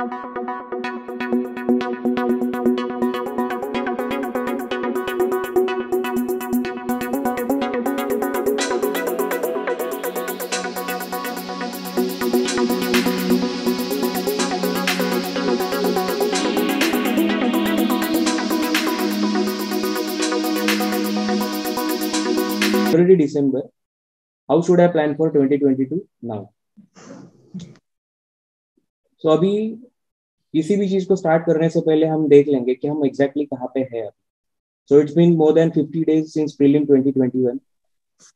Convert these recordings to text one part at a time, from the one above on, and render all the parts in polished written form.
Already December. How should I plan for 2022 now? So अभी किसी भी चीज को स्टार्ट करने से पहले हम देख लेंगे कि हम एग्जैक्टली कहाँ पे है अभी. So it's been more than 50 days since prelim 2021.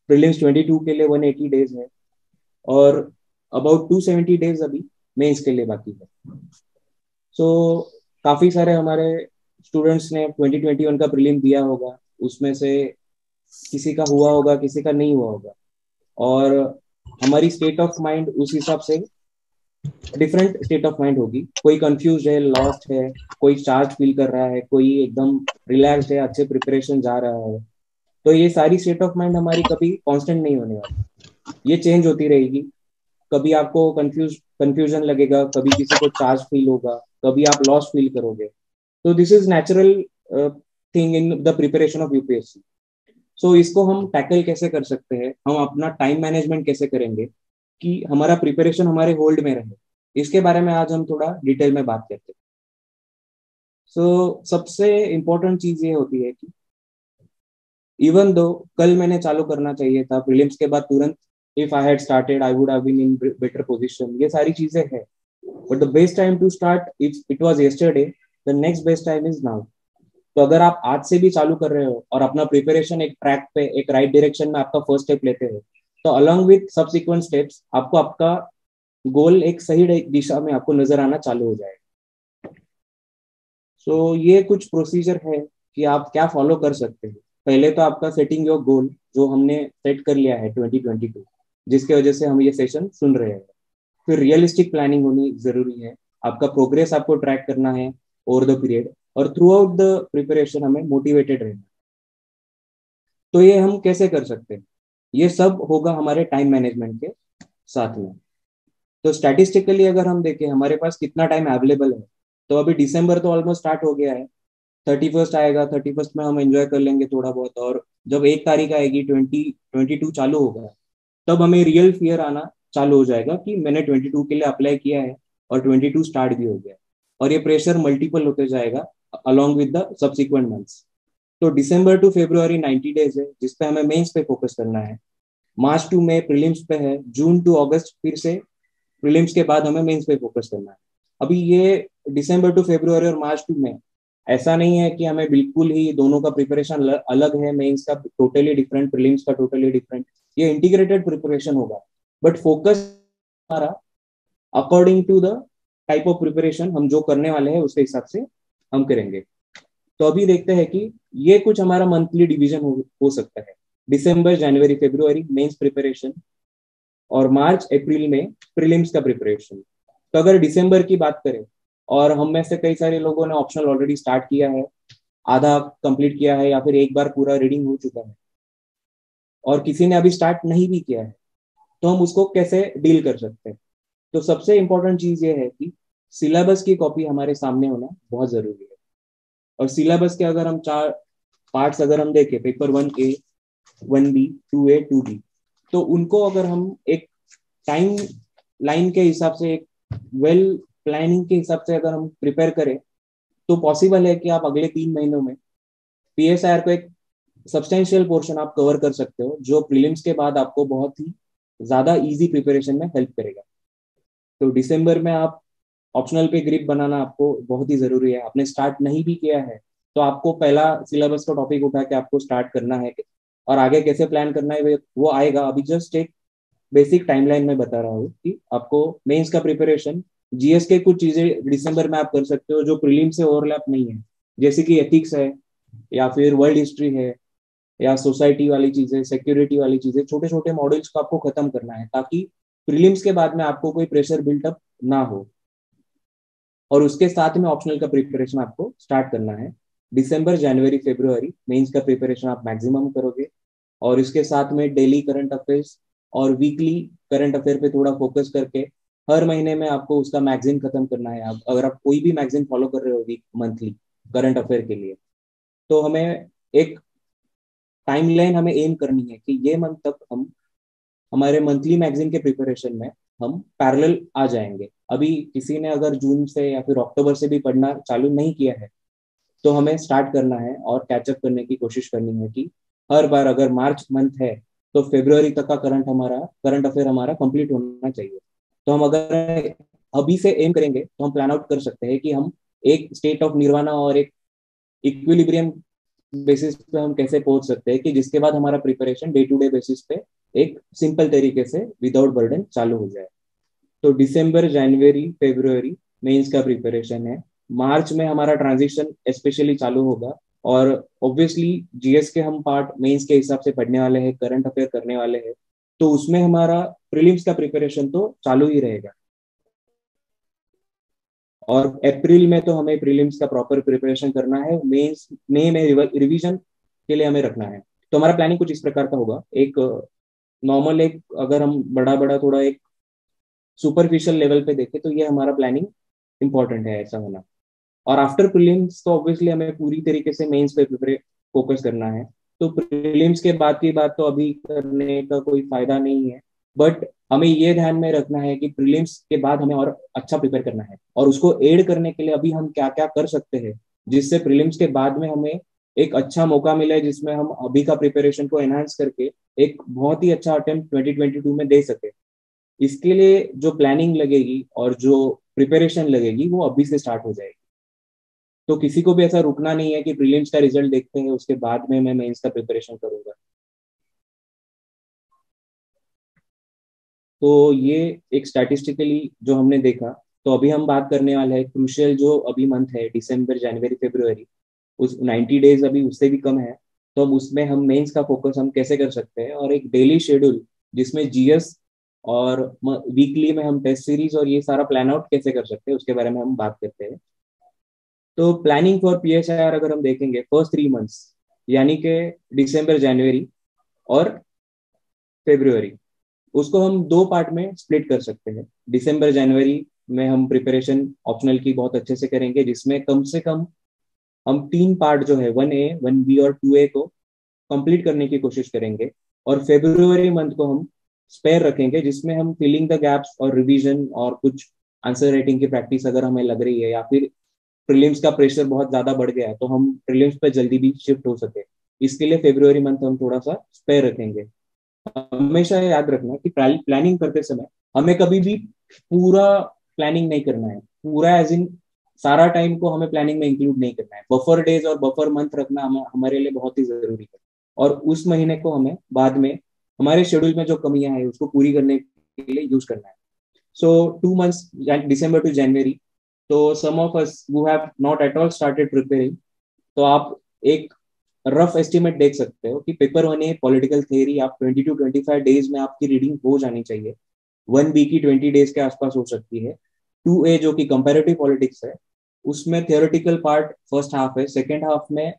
Prelims 22 के लिए 180 days है और about 270 days अभी मेंस के लिए बाकी है. So काफी सारे हमारे स्टूडेंट्स ने 2021 का प्रीलिम दिया होगा, उसमें से किसी का हुआ होगा, किसी का नहीं हुआ होगा, और हमारी स्टेट ऑफ माइंड उस हिसाब से डिफरेंट स्टेट ऑफ माइंड होगी. कोई कंफ्यूज है, लॉस्ट है, कोई चार्ज फील कर रहा है, कोई एकदम रिलैक्स्ड है, अच्छे प्रिपरेशन जा रहा है. तो ये सारी स्टेट ऑफ माइंड हमारी कभी कांस्टेंट नहीं होने वाली, ये चेंज होती रहेगी. कभी आपको कंफ्यूजन लगेगा, कभी किसी को चार्ज फील होगा, कभी आप लॉस्ट फील करोगे. तो this is natural thing in the preparation of UPSC. So इसको हम टैकल कैसे कर सकते हैं, हम अपना टाइम मैनेजमेंट कैसे करेंगे कि हमारा प्रिपरेशन हमारे होल्ड में रहे, इसके बारे में आज हम थोड़ा डिटेल में बात करते हैं. सो सबसे इम्पोर्टेंट चीज ये होती है कि इवन दो कल मैंने चालू करना चाहिए था प्रीलिम्स के बाद तुरंत, if I had started I would have been in better position, ये सारी चीजें हैं. But the best time to start it was yesterday, the next best time is now. तो अगर आप आज से भी चालू कर रहे हो और अपना प्रिपरेशन एक ट्रैक पे, एक राइट डायरेक्शन में आपका फर्स्ट स्टेप लेते हो, तो अलॉन्ग विथ सब्सिक्वेंट स्टेप्स आपको आपका गोल एक सही दिशा में आपको नजर आना चालू हो जाएगा. सो ये कुछ प्रोसीजर है कि आप क्या फॉलो कर सकते हैं. पहले तो आपका सेटिंग योर गोल, जो हमने सेट कर लिया है 2022, जिसके वजह से हम ये सेशन सुन रहे हैं. फिर रियलिस्टिक प्लानिंग होनी जरूरी है, आपका प्रोग्रेस आपको ट्रैक करना है ओवर द पीरियड, और थ्रू आउट द प्रिपरेशन हमें मोटिवेटेड रहना. तो ये हम कैसे कर सकते हैं, ये सब होगा हमारे टाइम मैनेजमेंट के साथ में. तो स्टैटिस्टिकली अगर हम देखें हमारे पास कितना टाइम अवेलेबल है, तो अभी दिसंबर तो ऑलमोस्ट स्टार्ट हो गया है. 31st आएगा, 31st में हम एंजॉय कर लेंगे थोड़ा बहुत, और जब 1 तारीख आएगी 2022 चालू होगा, तब हमें रियल फियर आना चालू हो जाएगा कि मैंने 22 के लिए अप्लाई किया है और 22 स्टार्ट भी हो गया, और ये प्रेशर मल्टीपल होते जाएगा along with the subsequent months. तो दिसंबर टू फरवरी 90 डेज है जिसपे हमें मेंस पे फोकस करना है. मार्च टू मई प्रीलिम्स पे है, जून टू अगस्त फिर से प्रीलिम्स के बाद हमें मेंस पे फोकस करना है. अभी ये दिसंबर टू फरवरी और मार्च टू मई ऐसा नहीं है कि हमें बिल्कुल ही दोनों का प्रिपरेशन अलग है, मेंस का टोटली डिफरेंट, प्रीलिम्स का टोटली डिफरेंट. ये इंटीग्रेटेड प्रिपरेशन होगा, बट फोकस हमारा according to the type of preparation हम जो करने वाले हैं उसके हिसाब से हम करेंगे. तो अभी देखते हैं कि ये कुछ हमारा मंथली डिवीजन हो सकता है. दिसंबर, जनवरी, फरवरी मेंस प्रिपरेशन, और मार्च अप्रैल में प्रीलिम्स का प्रिपरेशन. तो अगर दिसंबर की बात करें, और हम में से कई सारे लोगों ने ऑप्शनल ऑलरेडी स्टार्ट किया है, आधा कंप्लीट किया है, या फिर एक बार पूरा रीडिंग हो चुका है, और किसी ने अभी स्टार्ट नहीं भी किया है, तो हम उसको कैसे डील कर सकते हैं. तो सबसे इंपॉर्टेंट चीज ये है कि सिलेबस की कॉपी हमारे सामने होना बहुत जरूरी है. और सिलेबस के अगर हम 4 पार्ट्स अगर हम देखें, paper 1A, 1B, 2A, 2B, तो उनको अगर हम एक टाइम लाइन के हिसाब से, एक वेल प्लानिंग के हिसाब से अगर हम प्रिपेयर करें, तो पॉसिबल है कि आप अगले 3 महीनों में पीएसआईआर को एक सब्सटेंशियल पोर्शन आप कवर कर सकते हो, जो प्रीलिम्स के बाद आपको बहुत ही ज्यादा इजी प्रिपरेशन में हेल्प करेगा. तो दिसंबर में आप ऑप्शनल पे ग्रिप बनाना आपको बहुत ही जरूरी है. आपने स्टार्ट नहीं भी किया है, तो आपको पहला सिलेबस का टॉपिक उठा के आपको स्टार्ट करना है, और आगे कैसे प्लान करना है वो आएगा. अभी जस्ट एक बेसिक टाइमलाइन में बता रहा हूँ कि आपको मेंस का प्रिपरेशन, जीएस के कुछ चीजें दिसंबर में आप कर सकते हो जो प्रीलिम से ओवरलैप नहीं है, जैसे कि एथिक्स है, या फिर वर्ल्ड हिस्ट्री है, या सोसाइटी वाली चीजें, सिक्योरिटी वाली चीजें, छोटे छोटे मॉड्यूल्स को आपको खत्म करना है, ताकि प्रीलिम्स के बाद में आपको कोई प्रेशर बिल्टअप ना हो. और उसके साथ में ऑप्शनल का प्रिपरेशन आपको स्टार्ट करना है. दिसंबर, जनवरी, फरवरी मेंस का प्रिपरेशन आप मैक्सिमम करोगे, और इसके साथ में डेली करंट अफेयर्स और वीकली करंट अफेयर पे थोड़ा फोकस करके हर महीने में आपको उसका मैगजीन खत्म करना है। आप अगर आप कोई भी मैगजीन फॉलो कर रहे हो वीक मंथली करंट अफेयर के लिए, तो हमें एक टाइमलाइन हमें एम करनी है कि ये मंथ तक हम हमारे मंथली मैगजीन के प्रिपरेशन में हम पैरेलल आ जाएंगे। अभी किसी ने अगर जून से या फिर अक्टूबर से भी पढ़ना चालू नहीं किया है, तो हमें स्टार्ट करना है और कैचअप करने की कोशिश करनी है कि हर बार अगर मार्च मंथ है तो फरवरी तक का करंट अफेयर हमारा कंप्लीट होना चाहिए। तो हम अगर अभी से एम करेंगे तो हम प्लान आउट कर सकते हैं कि हम एक स्टेट ऑफ निर्वाणा और एक इक्विलिब्रियम बेसिस पे हम कैसे पहुंच सकते हैं कि जिसके बाद हमारा preparation day to day basis पे एक सिंपल तरीके से विदाउट बर्डन चालू हो जाए। तो दिसंबर, जनवरी, फरवरी मेंस का प्रिपरेशन है। मार्च में हमारा ट्रांजिशन स्पेशली चालू होगा, और ऑब्वियसली जीएस के हम पार्ट मेंस के हिसाब से पढ़ने वाले हैं, करंट अफेयर करने वाले हैं, तो उसमें हमारा प्रीलिम्स का प्रिपरेशन तो चालू ही रहेगा। और अप्रैल में तो हमें प्रीलिम्स का प्रॉपर प्रिपरेशन करना है, मेंस मई में रिवीजन के लिए हमें रखना है। तो हमारा प्लानिंग कुछ इस प्रकार का होगा। एक नॉर्मल, एक अगर हम बड़ा बड़ा थोड़ा एक सुपरफिशियल लेवल पे देखें तो ये हमारा प्लानिंग इंपॉर्टेंट है ऐसा होना। और आफ्टर प्रीलिम्स तो ऑब्वियसली हमें पूरी तरीके से मेंस पे फोकस करना है। तो प्रीलिम्स के बाद की बात तो अभी करने का कोई फायदा नहीं है, बट हमें ये ध्यान में रखना है कि प्रीलिम्स के बाद हमें और अच्छा प्रिपेयर करना है, और उसको एड करने के लिए अभी हम क्या क्या कर सकते हैं जिससे प्रीलिम्स के बाद में हमें एक अच्छा मौका मिले, जिसमें हम अभी का प्रिपरेशन को एनहांस करके एक बहुत ही अच्छा अटेम्प्ट 2022 में दे सके। इसके लिए जो प्लानिंग लगेगी और जो प्रिपरेशन लगेगी वो अभी से स्टार्ट हो जाएगी। तो किसी को भी ऐसा रुकना नहीं है कि प्रीलिम्स का रिजल्ट देखते हैं उसके बाद में मैं मेंस का प्रिपरेशन करूंगा। तो ये एक स्टैटिस्टिकली जो हमने देखा। तो अभी हम बात करने वाले हैं क्रूशियल जो अभी मंथ है, दिसंबर, जनवरी, फरवरी, उस 90 डेज अभी उससे भी कम है। तो हम उसमें हम मेंस का फोकस हम कैसे कर सकते हैं, और एक डेली शेड्यूल जिसमें जीएस और वीकली में हम टेस्ट सीरीज और ये सारा प्लान आउट कैसे कर सकते हैं उसके बारे में हम बात करते हैं। तो प्लानिंग फॉर पीएसआईआर अगर हम देखेंगे फर्स्ट 3 मंथ्स, यानी कि दिसंबर, जनवरी और फरवरी, उसको हम दो पार्ट में स्प्लिट कर सकते हैं। दिसंबर, जनवरी में हम प्रिपरेशन ऑप्शनल की बहुत अच्छे से करेंगे, जिसमें कम से कम हम 3 पार्ट जो है 1A, 1B और 2A को कंप्लीट करने की कोशिश करेंगे। और फेब्रुवरी मंथ को हम स्पेयर रखेंगे, जिसमें हम फिलिंग द गैप्स और रिवीजन और कुछ आंसर राइटिंग की प्रैक्टिस अगर हमें लग रही है, या फिर प्रीलिम्स का प्रेशर बहुत ज्यादा बढ़ गया है तो हम प्रीलिम्स पे जल्दी भी शिफ्ट हो सके, इसके लिए फेब्रुवरी मंथ हम थोड़ा सा स्पेयर रखेंगे। हमेशा याद रखना कि प्लानिंग करते समय हमें कभी भी पूरा प्लानिंग नहीं करना है, पूरा एज इन सारा टाइम को हमें प्लानिंग में इंक्लूड नहीं करना है। बफर डेज और बफर मंथ रखना हमारे लिए बहुत ही जरूरी है, और उस महीने को हमें बाद में हमारे शेड्यूल में जो कमियां हैं उसको पूरी करने के लिए यूज करना है। सो 2 मंथ्स, दिसंबर टू जनवरी, तो some of us who have not at all started preparing, तो आप एक रफ एस्टिमेट देख सकते हो कि पेपर 1A पॉलिटिकल थियरी आप 20 to 25 डेज में आपकी रीडिंग हो जानी चाहिए। 1B की 20 डेज के आसपास हो सकती है। 2A जो कि कंपेरेटिव पॉलिटिक्स है, उसमें थियोरेटिकल पार्ट फर्स्ट हाफ है, सेकेंड हाफ में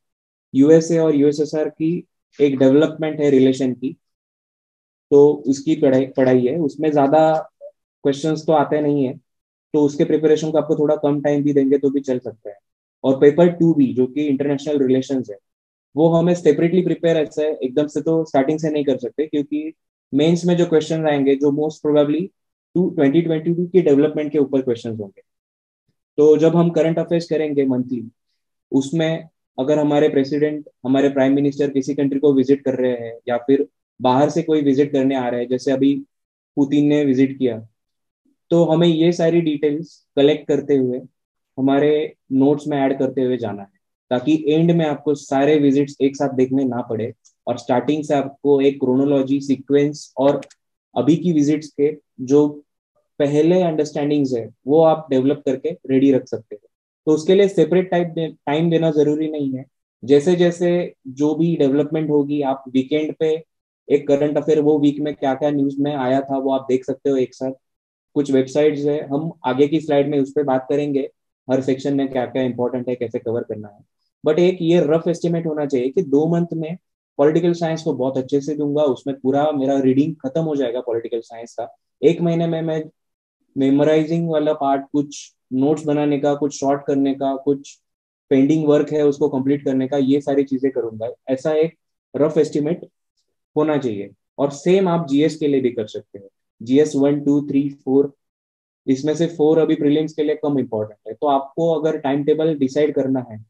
यूएसए और यूएसएसआर की एक डेवलपमेंट है रिलेशन की, तो उसकी पढ़ाई पढ़ाई है। उसमें ज्यादा क्वेश्चंस तो आते नहीं है, तो उसके प्रिपरेशन को आपको थोड़ा कम टाइम भी देंगे तो भी चल सकता है। और पेपर 2B जो कि इंटरनेशनल रिलेशंस है, वो हमें सेपरेटली प्रिपेयर ऐसा है एकदम से तो स्टार्टिंग से नहीं कर सकते, क्योंकि मेंस में जो क्वेश्चन आएंगे जो मोस्ट प्रोबेबली 2022 की डेवलपमेंट के ऊपर क्वेश्चन होंगे। तो जब हम करंट अफेयर्स करेंगे मंथली, उसमें अगर हमारे प्रेसिडेंट, हमारे प्राइम मिनिस्टर किसी कंट्री को विजिट कर रहे हैं, या फिर बाहर से कोई विजिट करने आ रहे हैं, जैसे अभी पुतिन ने विजिट किया, तो हमें ये सारी डिटेल्स कलेक्ट करते हुए हमारे नोट्स में ऐड करते हुए जाना है, ताकि एंड में आपको सारे विजिट्स एक साथ देखने ना पड़े, और स्टार्टिंग से आपको एक क्रोनोलॉजी सीक्वेंस और अभी की विजिट्स के जो पहले अंडरस्टैंडिंग्स है वो आप डेवलप करके रेडी रख सकते हैं। तो उसके लिए सेपरेट टाइम देना जरूरी नहीं है। जैसे जैसे जो भी डेवलपमेंट होगी, आप वीकेंड पे एक करंट अफेयर वो वीक में क्या क्या न्यूज में आया था वो आप देख सकते हो एक साथ। कुछ वेबसाइट्स है, हम आगे की स्लाइड में उस पर बात करेंगे हर सेक्शन में क्या क्या इंपॉर्टेंट है, कैसे कवर करना है। बट एक ये रफ एस्टिमेट होना चाहिए कि 2 मंथ में पॉलिटिकल साइंस को बहुत अच्छे से दूंगा, उसमें पूरा मेरा रीडिंग खत्म हो जाएगा पॉलिटिकल साइंस का। 1 महीने में मैं मेमोराइजिंग वाला पार्ट, कुछ नोट्स बनाने का, कुछ शॉर्ट करने का, कुछ पेंडिंग वर्क है उसको कंप्लीट करने का, ये सारी चीजें करूंगा। ऐसा एक रफ एस्टिमेट होना चाहिए। और सेम आप जीएस के लिए भी कर सकते हो। जीएस 1, 2, 3, 4, इसमें से 4 अभी प्रीलिम्स के लिए कम इंपॉर्टेंट है। तो आपको अगर टाइम टेबल डिसाइड करना है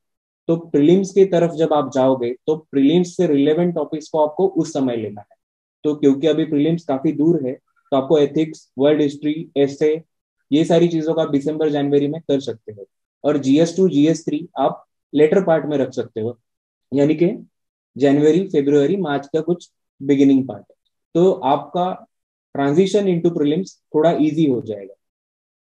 तो प्रीलिम्स की तरफ जब आप जाओगे तो प्रीलिम्स से रिलेवेंट टॉपिक्स को आपको उस समय लेना है। तो क्योंकि अभी प्रीलिम्स काफी दूर है, तो आपको एथिक्स, वर्ल्ड हिस्ट्री, एसे, ये सारी चीजों का आप दिसंबर जनवरी में कर सकते हो। और जीएस 2, जीएस 3 आप लेटर पार्ट में रख सकते हो, यानी कि जनवरी, फरवरी, मार्च का कुछ बिगिनिंग पार्ट। तो आपका ट्रांजिशन इनटू प्रीलिम्स थोड़ा इजी हो जाएगा।